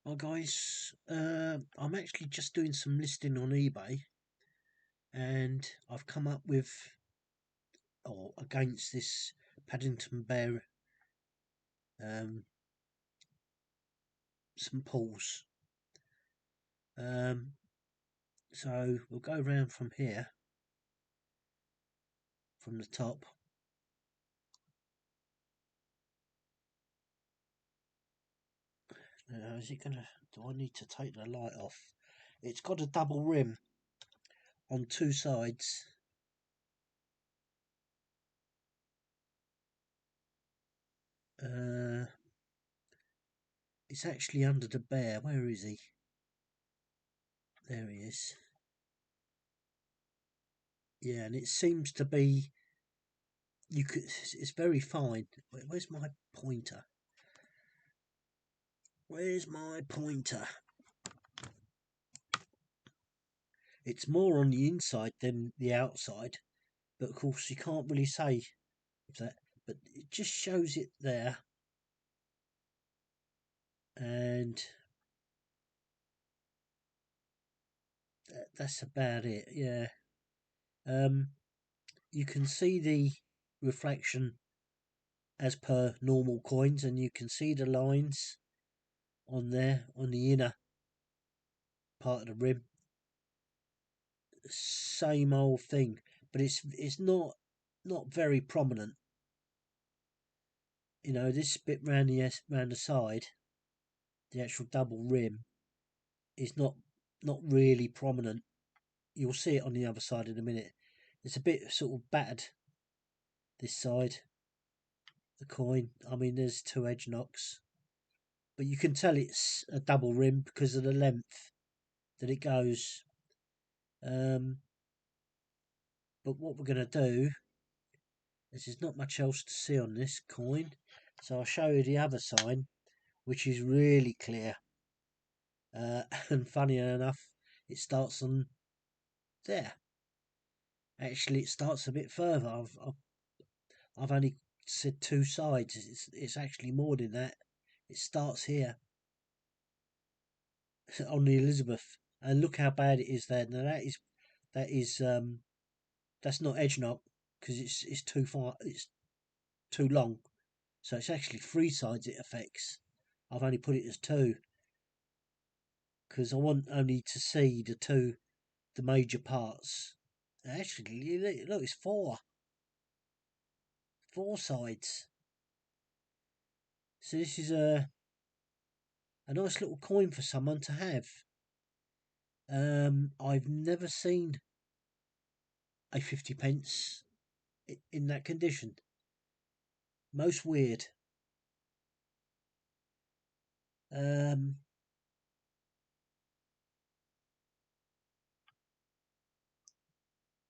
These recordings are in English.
Hi guys, I'm actually just doing some listing on eBay, and I've come up with, or against this Paddington Bear St Paul's. So we'll go around from here, from the top. Is it gonna? Do I need to take the light off? It's got a double rim on two sides. It's actually under the bear. Where is he? There he is. Yeah, and it seems to be. You could. It's very fine. Where's my pointer? Where's my pointer? It's more on the inside than the outside, but of course you can't really say if that. But it just shows it there, and that's about it. Yeah. You can see the reflection as per normal coins, and you can see the lines on there on the inner part of the rim. Same old thing, but it's not very prominent. You know, this bit round the side, the actual double rim, is not really prominent. You'll see it on the other side in a minute. It's a bit sort of battered, this side, the coin. I mean, there's two edge knocks, but you can tell it's a double rim because of the length that it goes. But what we're going to do is there's not much else to see on this coin, so I'll show you the other side, which is really clear. And funny enough, it starts on there. Actually, it starts a bit further. I've only said two sides. It's actually more than that. It starts here on the Elizabeth, and look how bad it is there. Now that is that's not edge knock because it's too far. It's too long. So it's actually three sides it affects. I've only put it as two because I want only to see the major parts. Actually, look, it's four sides. So this is a nice little coin for someone to have. I've never seen a 50p in that condition. Most weird. Um,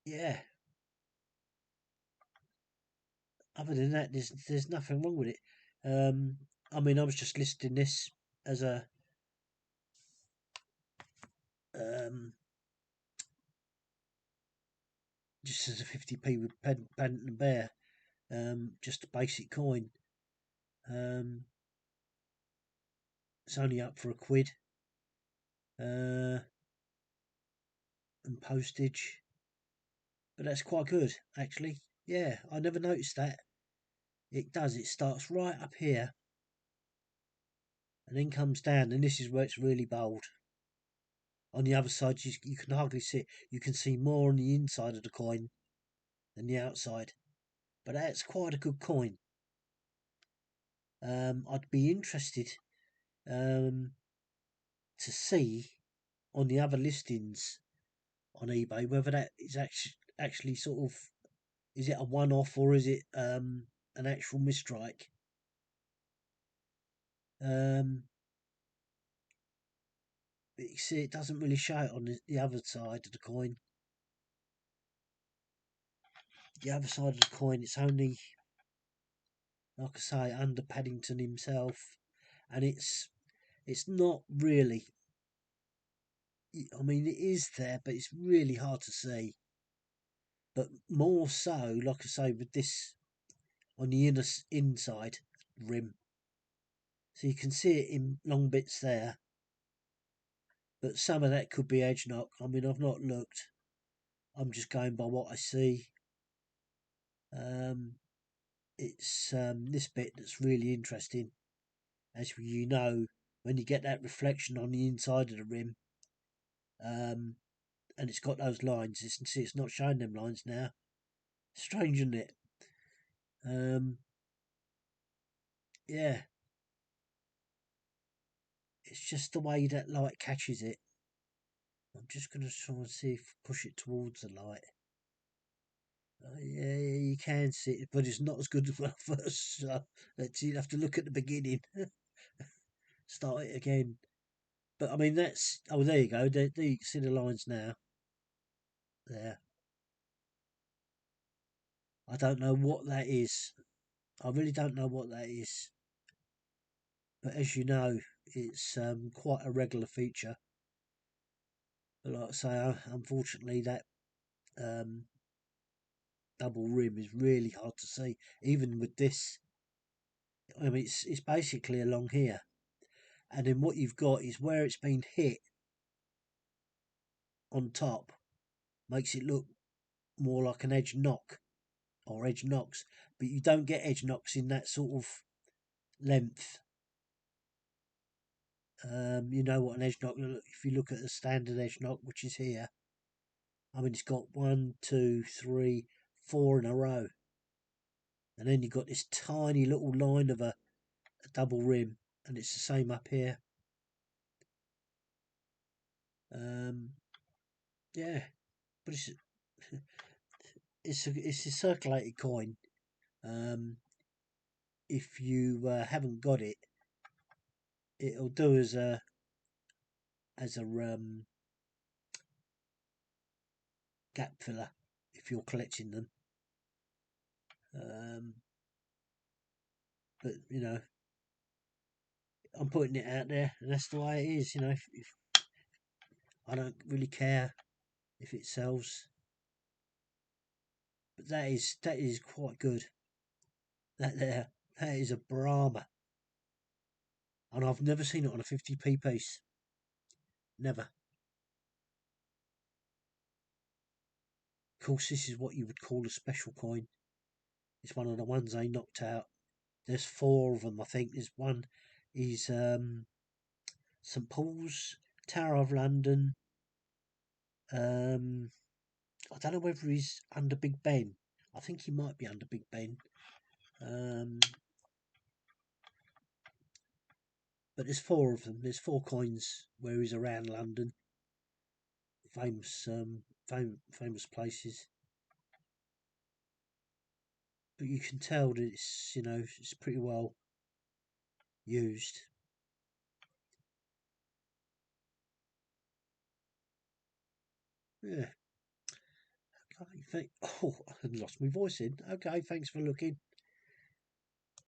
yeah. Other than that, there's nothing wrong with it. I mean, I was just listing this as a um, just as a 50p with Paddington Bear. Just a basic coin. Um, it's only up for £1. And postage. But that's quite good, actually. Yeah, I never noticed that. It does. It starts right up here and then comes down, and this is where it's really bold. On the other side, you can hardly see it. You can see more on the inside of the coin than the outside. But that's quite a good coin. I'd be interested to see on the other listings on eBay whether that is actually sort of, is it a one-off or is it an actual mistrike? But you see, it doesn't really show it on the other side of the coin. The other side of the coin, it's only, like I say, under Paddington himself, and it's not really. I mean, it is there, but it's really hard to see. But more so, like I say, with this on the inside rim, so you can see it in long bits there. but some of that could be edge knock. I mean, I've not looked. I'm just going by what I see. It's this bit that's really interesting. As you know, when you get that reflection on the inside of the rim, and it's got those lines. See, it's not showing them lines now. Strange, isn't it? Yeah, it's just the way that light catches it. I'm just going to try and see if push it towards the light. Yeah, you can see it, but it's not as good as when I first. You have to look at the beginning, start it again. But I mean, that's there you go. There you can see the lines now. There. I don't know what that is. I really don't know what that is. But as you know, it's quite a regular feature. But like I say, unfortunately, that um, double rim is really hard to see. Even with this, I mean, it's basically along here, and then what you've got is where it's been hit on top makes it look more like an edge knock or edge knocks, but you don't get edge knocks in that sort of length. You know what an edge knock, if you look at the standard edge knock, which is here, I mean, it's got 1, 2, 3, 4 in a row. And then you've got this tiny little line of a double rim, and it's the same up here. Yeah, but it's a circulated coin. If you haven't got it, it'll do as a gap filler if you're collecting them. But you know, I'm putting it out there, and that's the way it is. You know, if I don't really care if it sells, but that is quite good. That is a Brahma, and I've never seen it on a 50p piece. Never. Of course, this is what you would call a special coin. It's one of the ones they knocked out. There's 4 of them, I think. There's one is St Paul's, Tower of London. I don't know whether he's under Big Ben. I think he might be under Big Ben. But there's 4 of them. There's 4 coins where he's around London. Famous, famous places. But you can tell that it's pretty well used. Yeah. Okay. Oh, I lost my voice in. Okay, thanks for looking.